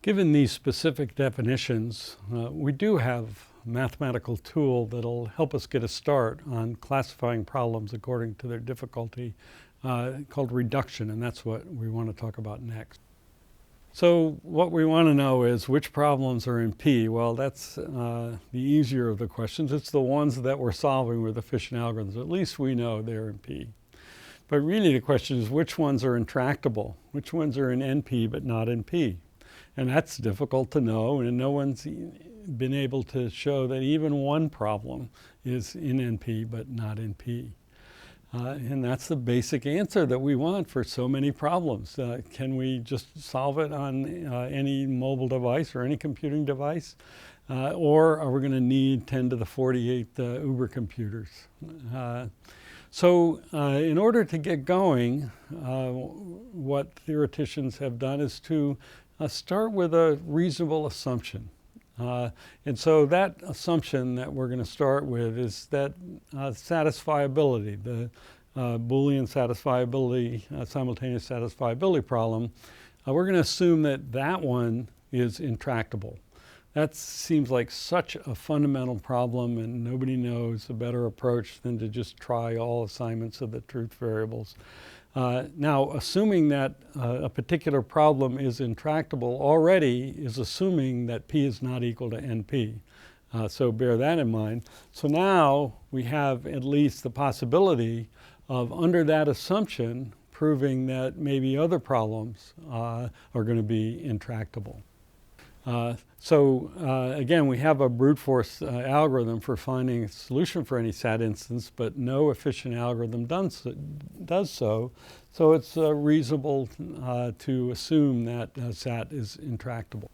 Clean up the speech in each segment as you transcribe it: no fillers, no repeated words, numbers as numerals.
Given these specific definitions, we do have a mathematical tool that'll help us get a start on classifying problems according to their difficulty, called reduction, and that's what we want to talk about next. So what we want to know is which problems are in P. Well, that's the easier of the questions. It's the ones that we're solving with efficient algorithms. At least we know they're in P. But really the question is which ones are intractable? Which ones are in NP but not in P? And that's difficult to know, and no one's been able to show that even one problem is in NP but not in P. And that's the basic answer that we want for so many problems. Can we just solve it on any mobile device or any computing device? Or are we going to need 10 to the 48 Uber computers? So in order to get going, what theoreticians have done is to start with a reasonable assumption. And so that assumption that we're going to start with is that satisfiability, the Boolean satisfiability, simultaneous satisfiability problem, we're going to assume that that one is intractable. That seems like such a fundamental problem, and nobody knows a better approach than to just try all assignments of the truth variables. Now, assuming that a particular problem is intractable already is assuming that P is not equal to NP. So bear that in mind. So now we have at least the possibility of, under that assumption, proving that maybe other problems are going to be intractable. Again, we have a brute force algorithm for finding a solution for any SAT instance, but no efficient algorithm does so. So it's reasonable to assume that SAT is intractable.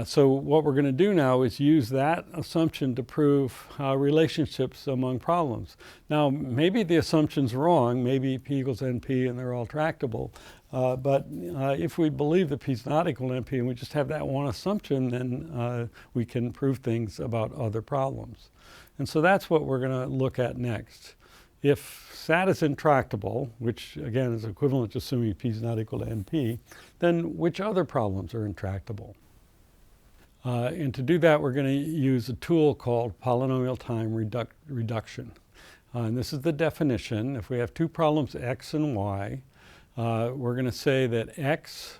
So what we're going to do now is use that assumption to prove relationships among problems. Now, maybe the assumption's wrong. Maybe P equals NP and they're all tractable. But if we believe that P is not equal to NP and we just have that one assumption, then we can prove things about other problems. And so that's what we're going to look at next. If SAT is intractable, which again is equivalent to assuming P is not equal to NP, then which other problems are intractable? And to do that, we're going to use a tool called polynomial time reduction. And this is the definition. If we have two problems, X and Y, we're going to say that X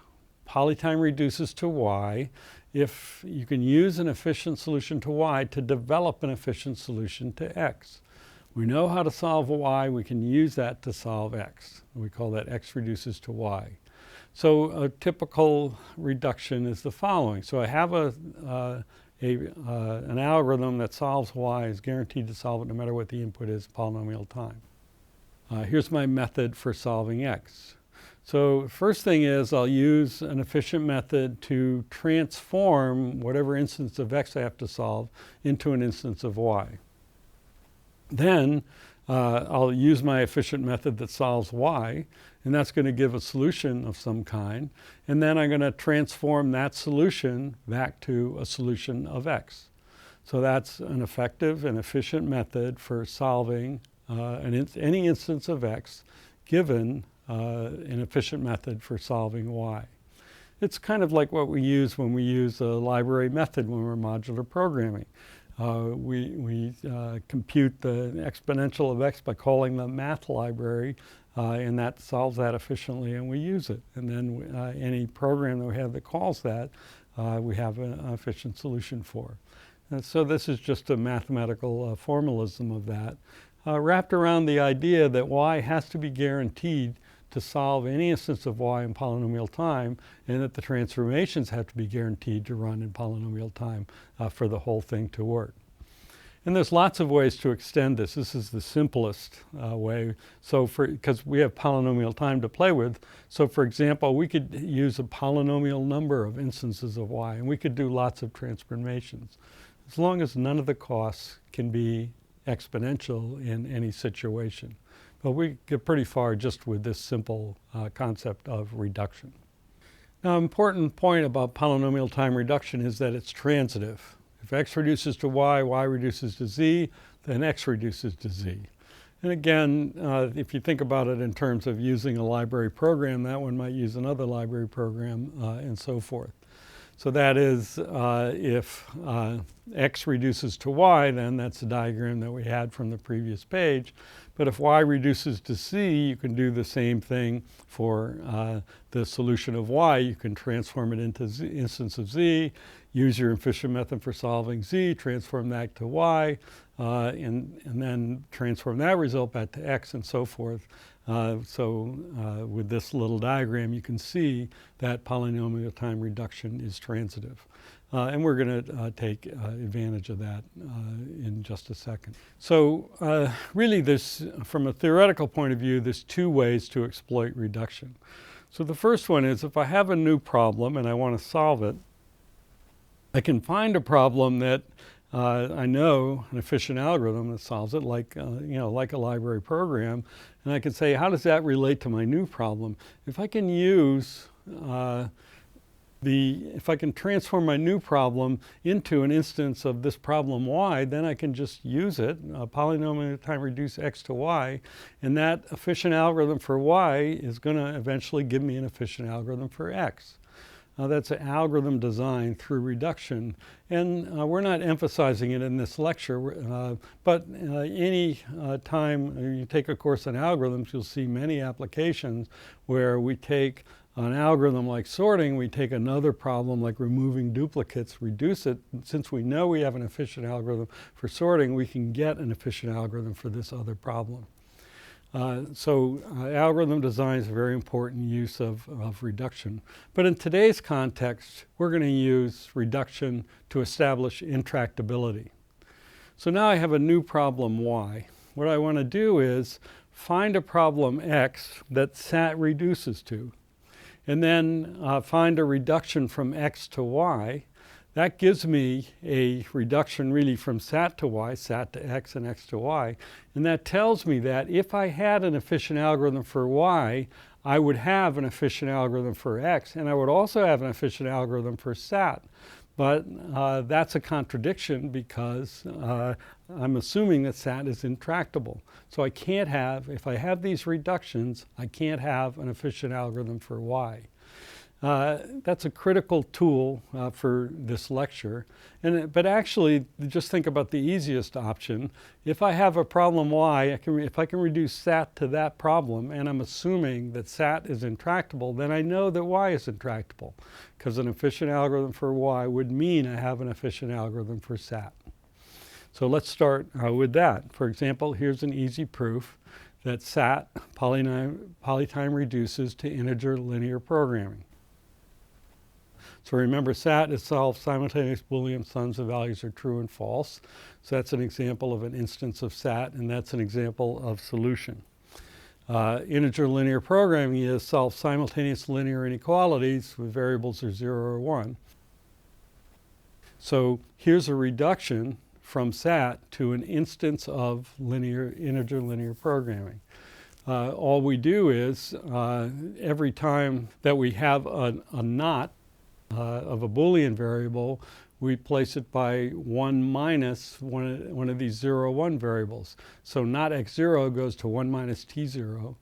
polytime reduces to Y if you can use an efficient solution to Y to develop an efficient solution to X. We know how to solve Y, we can use that to solve X. We call that X reduces to Y. So a typical reduction is the following. So I have an algorithm that solves Y, is guaranteed to solve it no matter what the input is, polynomial time. Here's my method for solving X. So first thing is I'll use an efficient method to transform whatever instance of X I have to solve into an instance of Y. Then I'll use my efficient method that solves Y, and that's going to give a solution of some kind. And then I'm going to transform that solution back to a solution of X. So that's an effective and efficient method for solving any instance of X given an efficient method for solving Y. It's kind of like what we use when we use a library method when we're modular programming. We compute the exponential of X by calling the math library, and that solves that efficiently, and we use it. And then any program that we have that calls that, we have an efficient solution for. And so this is just a mathematical formalism of that, wrapped around the idea that Y has to be guaranteed to solve any instance of Y in polynomial time, and that the transformations have to be guaranteed to run in polynomial time for the whole thing to work. And there's lots of ways to extend this. This is the simplest way. So because we have polynomial time to play with, so for example, we could use a polynomial number of instances of Y, and we could do lots of transformations, as long as none of the costs can be exponential in any situation. But we get pretty far just with this simple concept of reduction. Now, an important point about polynomial time reduction is that it's transitive. If X reduces to Y, Y reduces to Z, then X reduces to Z. And again, if you think about it in terms of using a library program, that one might use another library program, and so forth. So that is, if x reduces to y, then that's the diagram that we had from the previous page. But if y reduces to c, you can do the same thing for the solution of y. You can transform it into instance of z, use your efficient method for solving z, transform that to y, and then transform that result back to x, and so forth. With this little diagram, you can see that polynomial time reduction is transitive. And we're going to take advantage of that in just a second. So really, from a theoretical point of view, there's two ways to exploit reduction. So the first one is, if I have a new problem and I want to solve it, I can find a problem that I know an efficient algorithm that solves it, like like a library program, and I can say, how does that relate to my new problem? If I can use if I can transform my new problem into an instance of this problem y, then I can just use it, polynomial time reduce x to y, and that efficient algorithm for y is going to eventually give me an efficient algorithm for x. That's an algorithm designed through reduction, and we're not emphasizing it in this lecture, but any time you take a course on algorithms, you'll see many applications where we take an algorithm like sorting, we take another problem like removing duplicates, reduce it. Since we know we have an efficient algorithm for sorting, we can get an efficient algorithm for this other problem. Algorithm design is a very important use of reduction. But in today's context, we're going to use reduction to establish intractability. So now I have a new problem y. What I want to do is find a problem x that SAT reduces to, and then find a reduction from x to y. That gives me a reduction really from SAT to y, SAT to x and x to y. And that tells me that if I had an efficient algorithm for y, I would have an efficient algorithm for x, and I would also have an efficient algorithm for SAT. But that's a contradiction because I'm assuming that SAT is intractable. So I can't have, if I have these reductions, I can't have an efficient algorithm for y. That's a critical tool for this lecture. But actually, just think about the easiest option. If I have a problem y, if I can reduce SAT to that problem, and I'm assuming that SAT is intractable, then I know that y is intractable, because an efficient algorithm for y would mean I have an efficient algorithm for SAT. So let's start with that. For example, here's an easy proof that SAT, polytime reduces to integer linear programming. So remember, SAT is solve simultaneous Boolean sums of values are true and false. So that's an example of an instance of SAT, and that's an example of solution. Integer linear programming is solve simultaneous linear inequalities with variables are 0 or 1. So here's a reduction from SAT to an instance of integer linear programming. All we do is every time that we have a not of a Boolean variable, we place it by 1 minus one of these 0, 1 variables. So not x0 goes to 1 minus t0,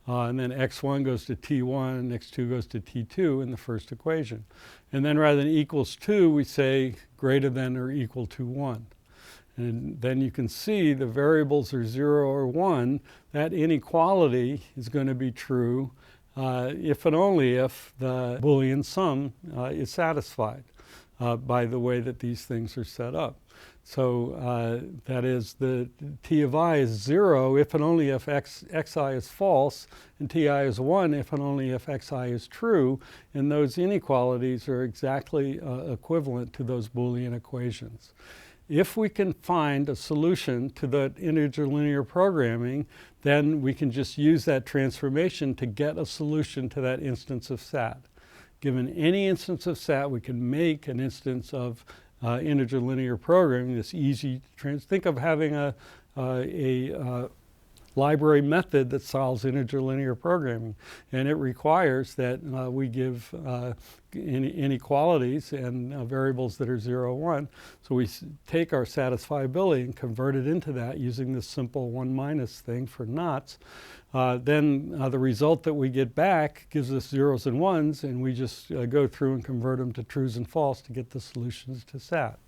and then x1 goes to t1, and x2 goes to t2 in the first equation. And then rather than equals 2, we say greater than or equal to 1. And then you can see the variables are 0 or 1. That inequality is going to be true if and only if the Boolean sum is satisfied by the way that these things are set up. So that is, the t of I is 0 if and only if xi is false, and ti is 1 if and only if xi is true, and those inequalities are exactly equivalent to those Boolean equations. If we can find a solution to the integer linear programming, then we can just use that transformation to get a solution to that instance of SAT. Given any instance of SAT, we can make an instance of integer linear programming. This easy think of having a library method that solves integer linear programming. And it requires that we give inequalities and variables that are 0, 1. So we take our satisfiability and convert it into that using this simple 1 minus thing for knots. Then the result that we get back gives us zeros and ones, and we just go through and convert them to trues and false to get the solutions to SAT.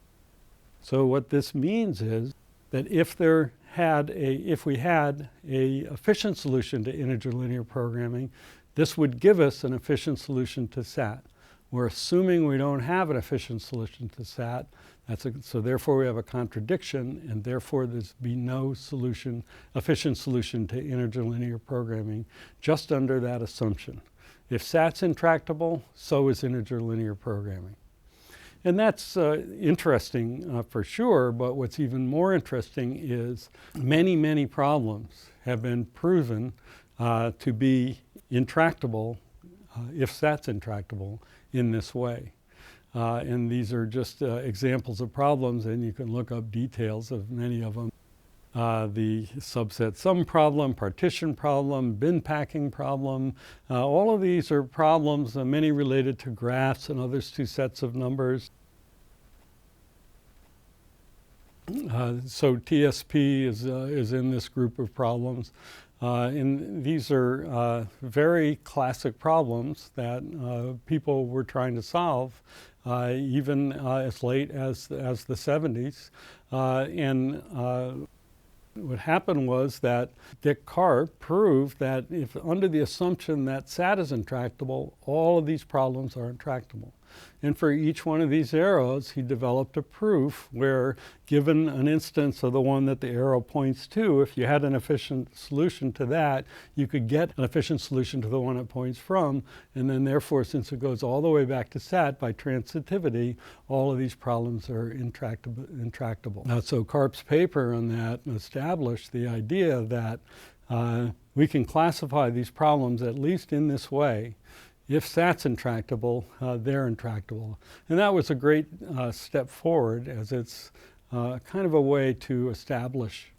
So what this means is that if we had a efficient solution to integer linear programming, this would give us an efficient solution to SAT. We're assuming we don't have an efficient solution to SAT, so therefore we have a contradiction, and therefore there's be no efficient solution to integer linear programming just under that assumption. If SAT's intractable, so is integer linear programming. And that's interesting for sure, but what's even more interesting is many, many problems have been proven to be intractable if SAT's intractable in this way. And these are just examples of problems, and you can look up details of many of them. The subset sum problem, partition problem, bin packing problem. All of these are problems, many related to graphs and others to sets of numbers. So TSP is in this group of problems. And these are very classic problems that people were trying to solve even as late as the 70s. What happened was that Dick Karp proved that if under the assumption that SAT is intractable, all of these problems are intractable. And for each one of these arrows, he developed a proof where, given an instance of the one that the arrow points to, if you had an efficient solution to that, you could get an efficient solution to the one it points from. And then therefore, since it goes all the way back to SAT by transitivity, all of these problems are intractable. So Karp's paper on that established the idea that we can classify these problems at least in this way. If SAT's intractable, they're intractable. And that was a great step forward, as it's kind of a way to establish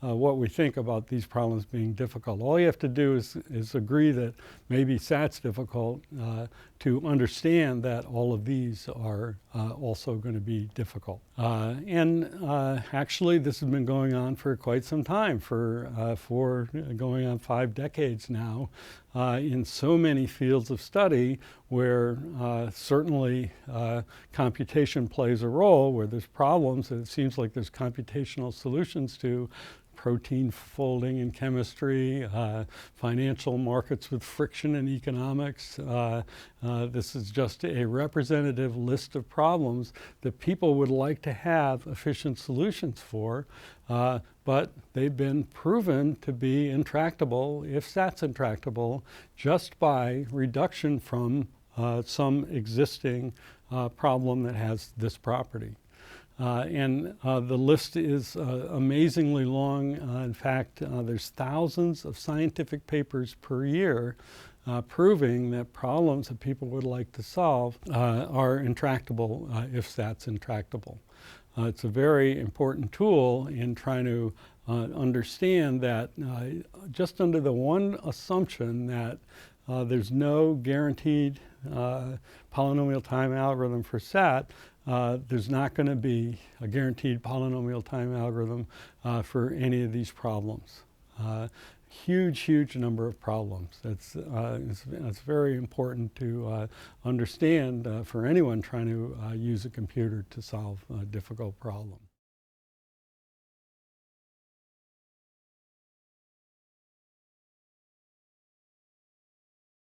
what we think about these problems being difficult. All you have to do is agree that maybe SAT's difficult to understand that all of these are also going to be difficult. Actually, this has been going on for quite some time, for going on 5 decades now, in so many fields of study where certainly computation plays a role, where there's problems that it seems like there's computational solutions to. Protein folding in chemistry, financial markets with friction in economics. This is just a representative list of problems that people would like to have efficient solutions for, but they've been proven to be intractable if SAT's intractable just by reduction from some existing problem that has this property. The list is amazingly long. In fact, there's thousands of scientific papers per year proving that problems that people would like to solve are intractable if SAT's intractable. It's a very important tool in trying to understand that just under the one assumption that there's no guaranteed polynomial time algorithm for SAT, there's not going to be a guaranteed polynomial time algorithm for any of these problems. Huge number of problems. It's very important to understand for anyone trying to use a computer to solve difficult problems.